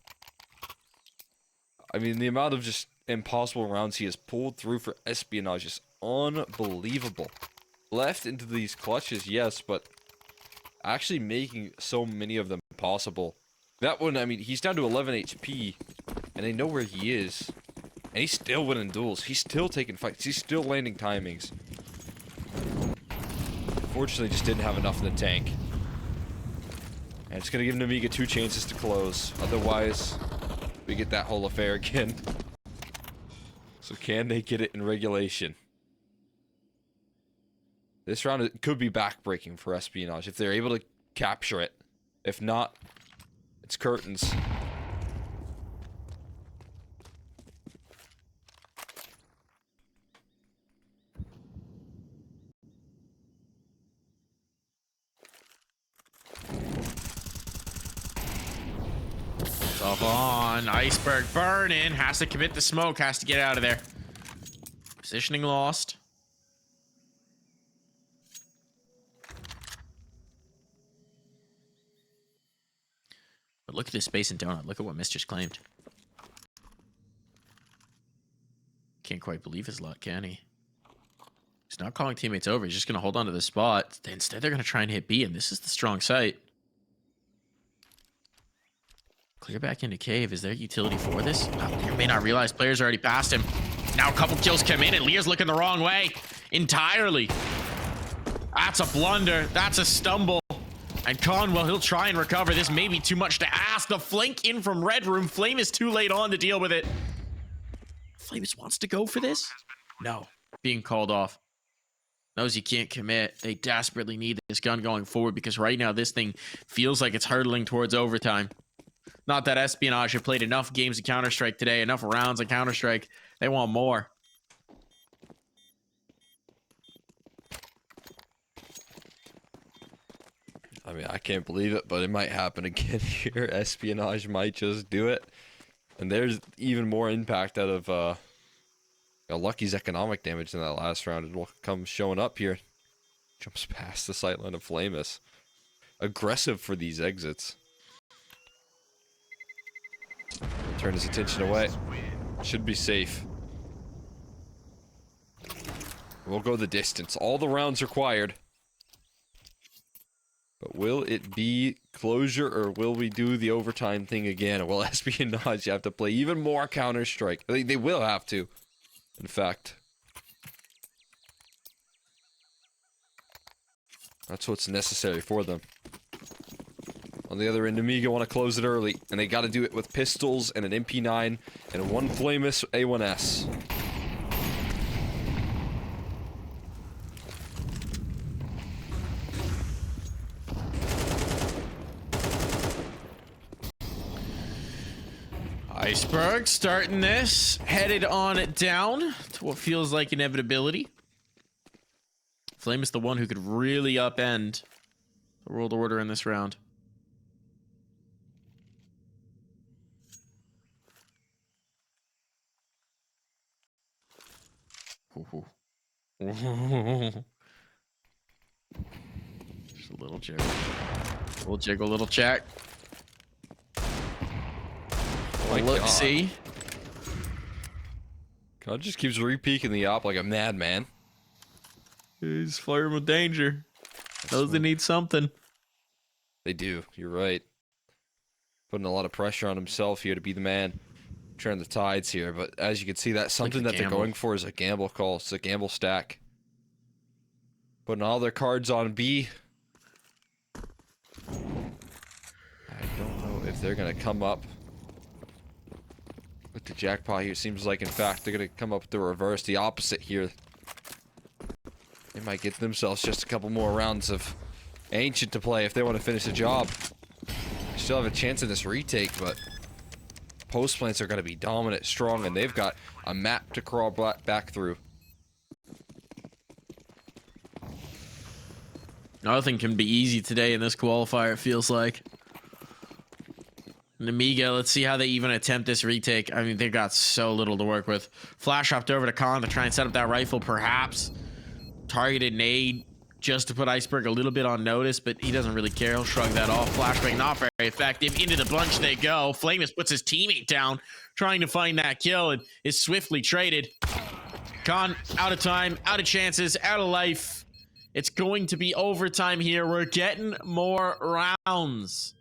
I mean, the amount of just impossible rounds he has pulled through for Espionage is unbelievable. Left into these clutches, yes, but actually making so many of them possible. That one, I mean, he's down to 11 HP, and they know where he is. And he's still winning duels. He's still taking fights. He's still landing timings. Unfortunately, just didn't have enough in the tank. And it's going to give Nemiga 2 chances to close. Otherwise, we get that whole affair again. So can they get it in regulation? This round it could be backbreaking for Espionage if they're able to capture it. If not, it's curtains. Off on. Iceberg burning. Has to commit the smoke. Has to get out of there. Positioning lost. But look at this space and donut. Look at what Mist just claimed. Can't quite believe his luck, can he? He's not calling teammates over. He's just going to hold on to the spot. Instead, they're going to try and hit B, and this is the strong site. Clear back into cave. Is there utility for this? Oh, you may not realize players already passed him. Now a couple kills come in, and Lear's looking the wrong way entirely. That's a blunder. That's a stumble. And Conwell, he'll try and recover. This may be too much to ask. The flank in from Red Room. Flame is too late on to deal with it. Flames wants to go for this? No. Being called off. Knows he can't commit. They desperately need this gun going forward because right now this thing feels like it's hurtling towards overtime. Not that Espionage have played enough games of Counter-Strike today, enough rounds of Counter-Strike. They want more. I mean, I can't believe it, but it might happen again here. Espionage might just do it. And there's even more impact out of Lucky's economic damage in that last round. It will come showing up here. Jumps past the sightline of Flamus. Aggressive for these exits. Turn his attention away. Should be safe. We'll go the distance. All the rounds required. But will it be closure or will we do the overtime thing again? Will Espionage have to play even more Counter-Strike? They will have to. In fact. That's what's necessary for them. On the other end, Nemiga want to close it early. And they got to do it with pistols and an MP9 and one Flamus A1S. Iceberg starting this, headed on down to what feels like inevitability. Flame is the one who could really upend the world order in this round. Just a little jiggle. Little jiggle, little check. Look, see? God just keeps re-peeking the op like a madman. He's flirting with danger. Knows they need something. They do, you're right. Putting a lot of pressure on himself here to be the man. Turn the tides here, but as you can see, that's something that they're going for is a gamble call. It's a gamble stack. Putting all their cards on B. I don't know if they're going to come up with the jackpot here. It seems like, in fact, they're going to come up with the reverse, the opposite here. They might get themselves just a couple more rounds of Ancient to play if they want to finish the job. Still have a chance in this retake, but post plants are going to be dominant, strong, and they've got a map to crawl back through. Nothing can be easy today in this qualifier, it feels like. Nemiga, let's see how they even attempt this retake. I mean, they've got so little to work with. Flash hopped over to Khan to try and set up that rifle, perhaps. Targeted nade just to put Iceberg a little bit on notice, but he doesn't really care. He'll shrug that off. Flashbang not very effective. Into the bunch they go. Flamus puts his teammate down, trying to find that kill, and is swiftly traded. Khan out of time, out of chances, out of life. It's going to be overtime here. We're getting more rounds.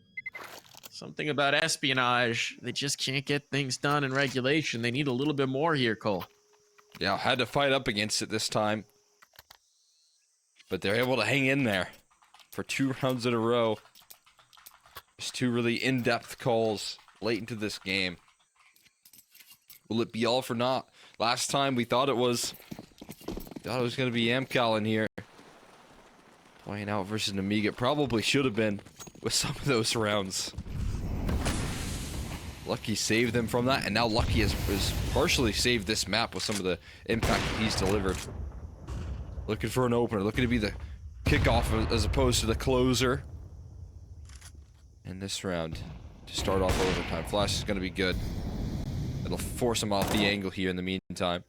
Something about espionage. They just can't get things done in regulation. They need a little bit more here, Cole. Yeah, I had to fight up against it this time. But they're able to hang in there for 2 rounds in a row. Just 2 really in-depth calls late into this game. Will it be all for naught? Last time we thought it was going to be Amcal in here. Playing out versus Nemiga. Probably should have been with some of those rounds. Lucky saved them from that, and now Lucky has partially saved this map with some of the impact that he's delivered. Looking for an opener, looking to be the kickoff as opposed to the closer. In this round, to start off overtime. Flash is going to be good. It'll force him off the angle here in the meantime.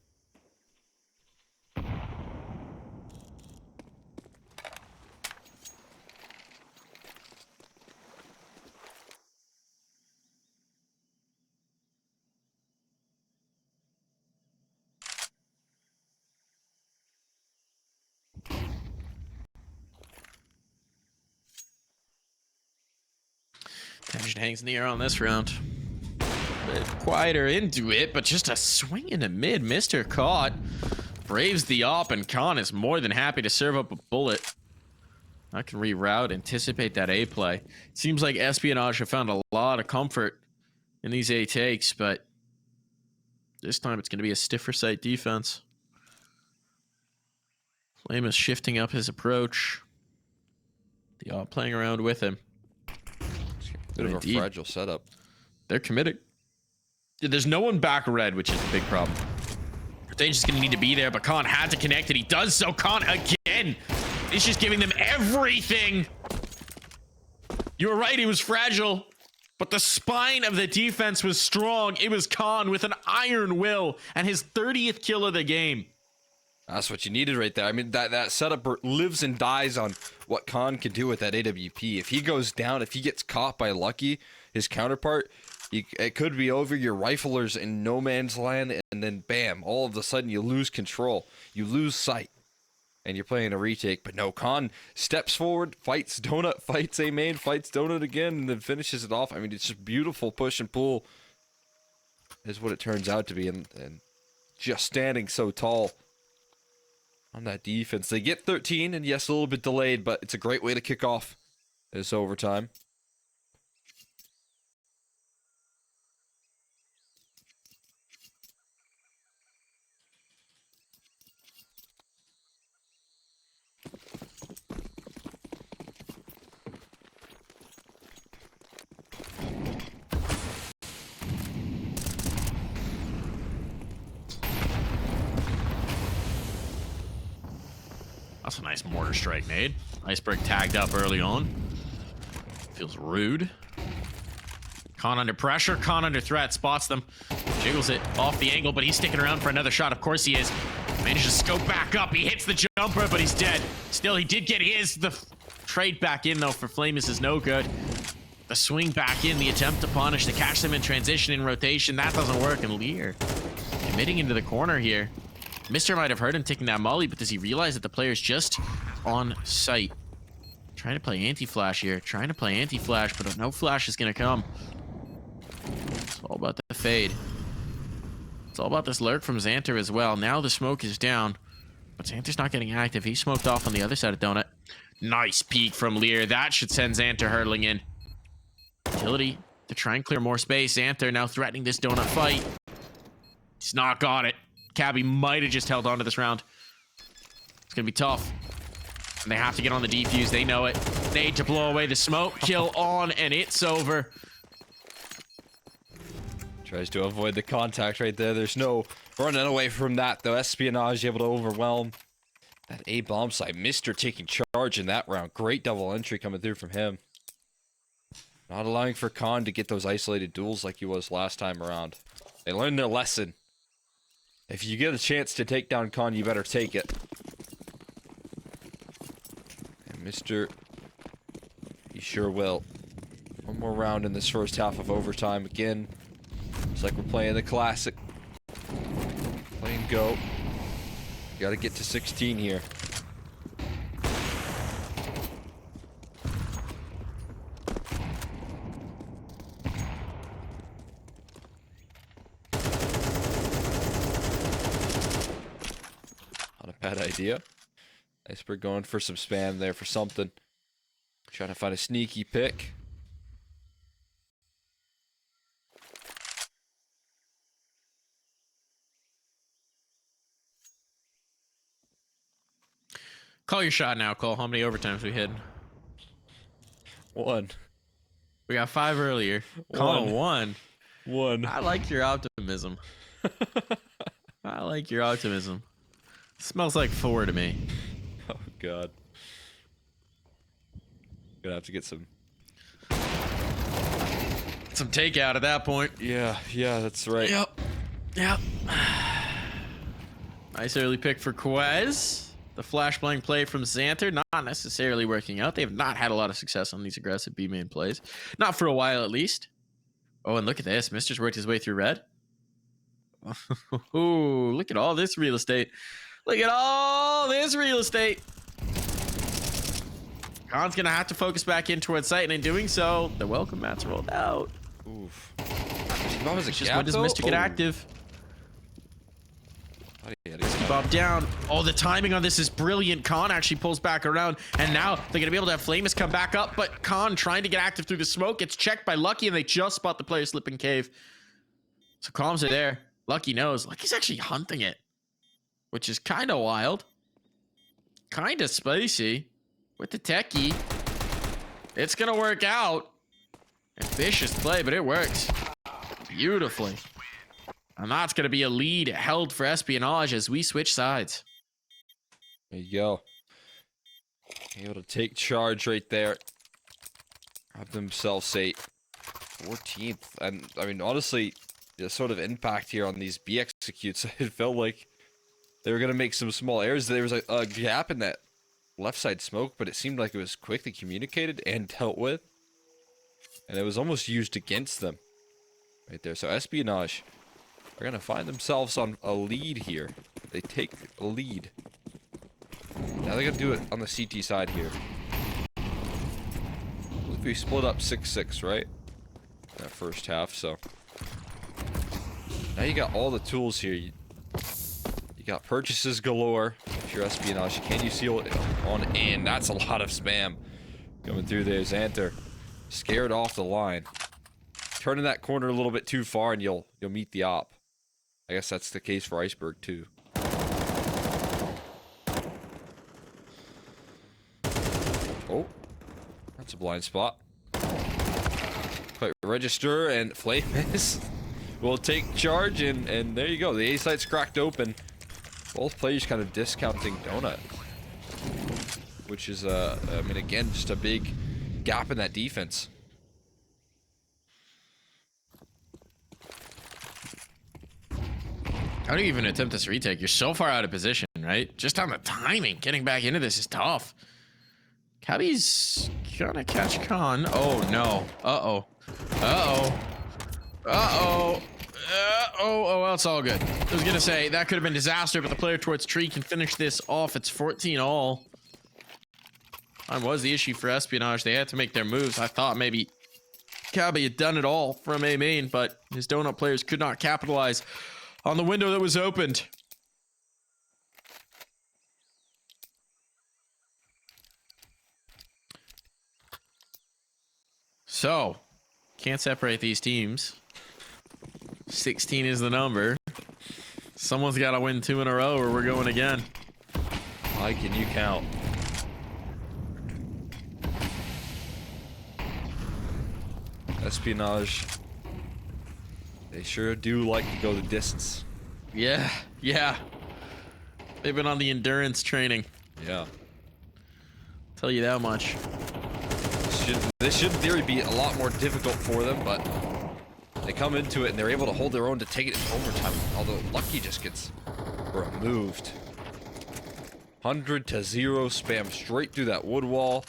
Tension hangs in the air on this round. A bit quieter into it, but just a swing in the mid. Mr. Caught braves the op, and Khan is more than happy to serve up a bullet. I can reroute, anticipate that A play. It seems like Espionage have found a lot of comfort in these A takes, but this time it's going to be a stiffer sight defense. Flame is shifting up his approach. The op playing around with him. Bit of a fragile setup. They're committed. There's no one back red, which is the big problem. Danger is going to need to be there, but Khan had to connect, and he does so. Khan again. He's just giving them everything. You were right, he was fragile, but the spine of the defense was strong. It was Khan with an iron will and his 30th kill of the game. That's what you needed right there. I mean, that setup lives and dies on what Khan can do with that AWP. If he goes down, if he gets caught by Lucky, his counterpart, it could be over. Your riflers in no man's land, and then bam, all of a sudden you lose control. You lose sight, and you're playing a retake. But no, Khan steps forward, fights Donut, fights A main, fights Donut again, and then finishes it off. I mean, it's just beautiful push and pull is what it turns out to be, and just standing so tall on that defense. They get 13, and yes, a little bit delayed, but it's a great way to kick off this overtime. That's a nice mortar strike made. Iceberg tagged up early on. Feels rude. Khan under pressure. Khan under threat. Spots them. Jiggles it off the angle, but he's sticking around for another shot. Of course he is. Manages to scope back up. He hits the jumper, but he's dead. Still, he did get his. The trade back in, though, for Flamus is no good. The swing back in. The attempt to punish. To catch them in transition, in rotation. That doesn't work. And Lear committing into the corner here. Mister might have heard him taking that molly, but does he realize that the player's just on site? Trying to play anti-flash here. Trying to play anti-flash, but no flash is going to come. It's all about the fade. It's all about this lurk from Xanter as well. Now the smoke is down, but Xanter's not getting active. He's smoked off on the other side of Donut. Nice peek from Lear. That should send Xanter hurtling in. Utility to try and clear more space. Xanter now threatening this Donut fight. He's not got it. Cabby might have just held on to this round. It's going to be tough. And they have to get on the defuse. They know it. Need to blow away the smoke. Kill on, and it's over. Tries to avoid the contact right there. There's no running away from that, though. Espionage able to overwhelm that A bomb site. Mr. taking charge in that round. Great double entry coming through from him. Not allowing for Khan to get those isolated duels like he was last time around. They learned their lesson. If you get a chance to take down Khan, you better take it. And Mr. He sure will. One more round in this first half of overtime. Again, it's like we're playing the classic. Playing go. Gotta get to 16 here. Not a bad idea. Iceberg going for some spam there for something. Trying to find a sneaky pick. Call your shot now, Cole. How many overtimes we hit? 1. We got 5 earlier. Call 1. 1. I like your optimism. I like your optimism. Smells like 4 to me. Oh god. Gonna have to get some takeout at that point. Yeah, that's right. Yep. Nice early pick for Quez. The flashbang play from Xanter, not necessarily working out. They have not had a lot of success on these aggressive B main plays. Not for a while, at least. Oh, and look at this. Mister's worked his way through red. Ooh, look at all this real estate. Look at all this real estate. Khan's going to have to focus back in towards sight, and in doing so, the welcome mat's rolled out. Oof. Just when does Mister get active? Bob down. Oh, the timing on this is brilliant. Khan actually pulls back around, and now they're going to be able to have Flamus come back up, but Khan trying to get active through the smoke gets checked by Lucky, and they just spot the player slipping cave. So comms are there. Lucky knows. Lucky's actually hunting it, which is kind of wild. Kind of spicy with the techie. It's going to work out. Ambitious play, but it works beautifully. And that's going to be a lead held for Espionage as we switch sides. There you go. Able to take charge right there. Have themselves a 14th. And, I mean, honestly, the sort of impact here on these B executes, it felt like they were going to make some small errors. There was a gap in that left side smoke, but it seemed like it was quickly communicated and dealt with. And it was almost used against them. Right there. So Espionage are going to find themselves on a lead here. They take a lead. Now they're going to do it on the CT side here. If we split up 6-6, right? That first half, so. Now you got all the tools here. You got purchases galore. If you're Espionage, can you seal it on in? That's a lot of spam coming through there. Xanter scared off the line. Turning that corner a little bit too far and you'll meet the op. I guess that's the case for Iceberg too. Oh, that's a blind spot. But register and Flamus will take charge, and there you go. The A site's cracked open. Both players kind of discounting Donut, which is I mean, again, just a big gap in that defense. How do you even attempt this retake? You're so far out of position, right? Just on the timing, getting back into this is tough. Cabby's gonna catch Khan. Oh no. Uh-oh. Uh-oh. Uh-oh. Oh, well, it's all good. I was gonna say, that could have been disaster, but the player towards tree can finish this off. It's 14 all. Time was the issue for Espionage. They had to make their moves. I thought maybe Cabby had done it all from A main, but his Donut players could not capitalize on the window that was opened. So, can't separate these teams. 16 is the number. Someone's got to win 2 in a row or we're going again. How can you count? Espionage They sure do like to go the distance. Yeah, yeah. They've been on the endurance training. Yeah. Tell you that much. This should in theory be a lot more difficult for them, but they come into it and they're able to hold their own to take it in overtime. Although Lucky just gets removed. 100-0 spam straight through that wood wall.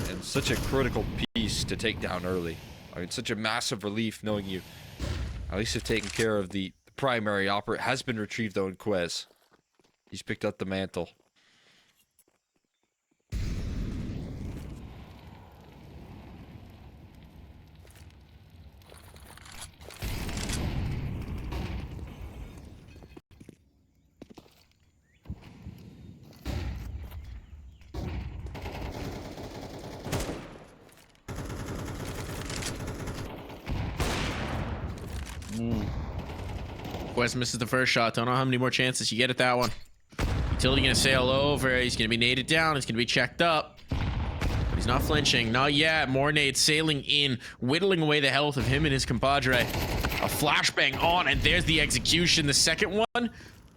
And such a critical piece to take down early. I mean, such a massive relief knowing you at least have taken care of the primary operator. Has been retrieved though in Quez. He's picked up the mantle. West misses the first shot. Don't know how many more chances you get at that one. Utility gonna sail over. He's gonna be naded down. He's gonna be checked up. But he's not flinching. Not yet. More nades sailing in, whittling away the health of him and his compadre. A flashbang on, and there's the execution. The second one,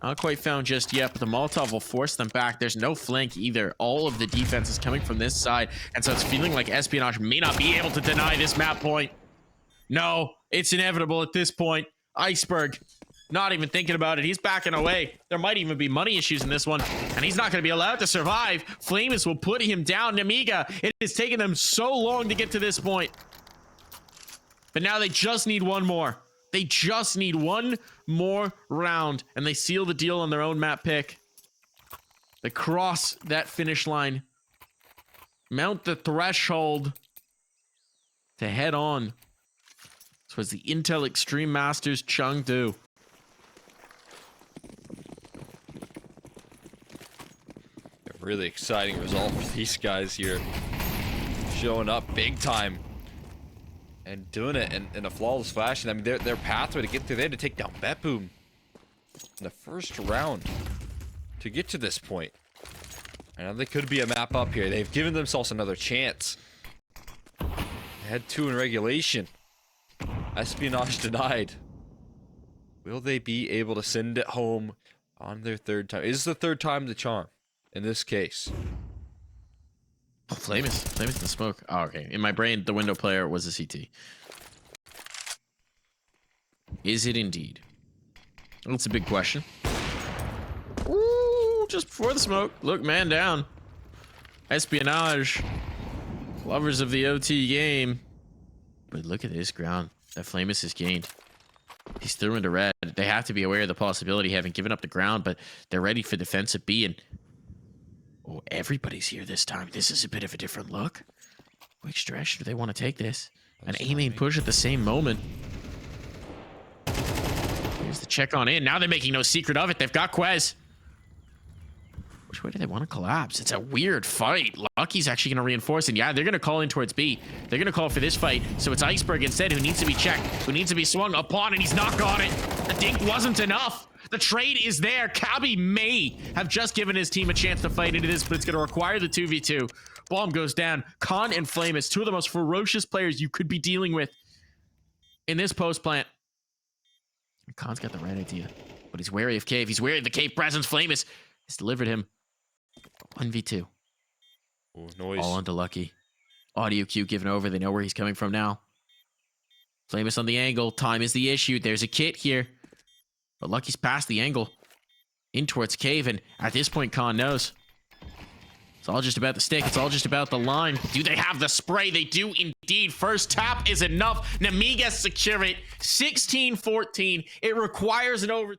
not quite found just yet, but the Molotov will force them back. There's no flank either. All of the defense is coming from this side, and so it's feeling like Espionage may not be able to deny this map point. No, it's inevitable at this point. Iceberg, not even thinking about it. He's backing away. There might even be money issues in this one, and he's not going to be allowed to survive. Flamus will put him down. Nemiga, it has taken them so long to get to this point. But now they just need one more. They just need one more round, and they seal the deal on their own map pick. They cross that finish line, mount the threshold to head on towards the Intel Extreme Masters Chengdu. A really exciting result for these guys here. Showing up big time. And doing it in a flawless fashion. I mean, their pathway to get through, they had to take down Betboom in the first round to get to this point. And now they could be a map up here. They've given themselves another chance. They had 2 in regulation. Espionage denied. Will they be able to send it home on their 3rd time? Is the 3rd time the charm in this case? Oh, Flamus in the smoke. Oh, okay. In my brain, the window player was a CT. Is it indeed? That's a big question. Ooh, just before the smoke. Look, man down. Espionage. Lovers of the OT game. But look at this ground that Flamus has gained. He's through into red. They have to be aware of the possibility, having given up the ground, but they're ready for defensive B. And oh, everybody's here this time. This is a bit of a different look. Which direction do they want to take this? An A-main push at the same moment. Here's the check on in. Now they're making no secret of it. They've got Quez. Which way do they want to collapse? It's a weird fight. Lucky's actually going to reinforce, and yeah, they're going to call in towards B. They're going to call for this fight, so it's Iceberg instead who needs to be checked, who needs to be swung upon, and he's not got it. The dink wasn't enough. The trade is there. Cabby may have just given his team a chance to fight into this, but it's going to require the 2v2. Bomb goes down. Khan and Flamus, 2 of the most ferocious players you could be dealing with in this post plant. Khan's got the right idea, but he's wary of cave. He's wary of the cave presence. Flamus has delivered him 1v2. Ooh, noise. All onto Lucky. Audio cue given over. They know where he's coming from now. Flamus on the angle. Time is the issue. There's a kit here. But Lucky's past the angle. In towards cave, and at this point, Khan knows. It's all just about the stick. It's all just about the line. Do they have the spray? They do indeed. First tap is enough. Nemiga secure it. 16-14. It requires an over...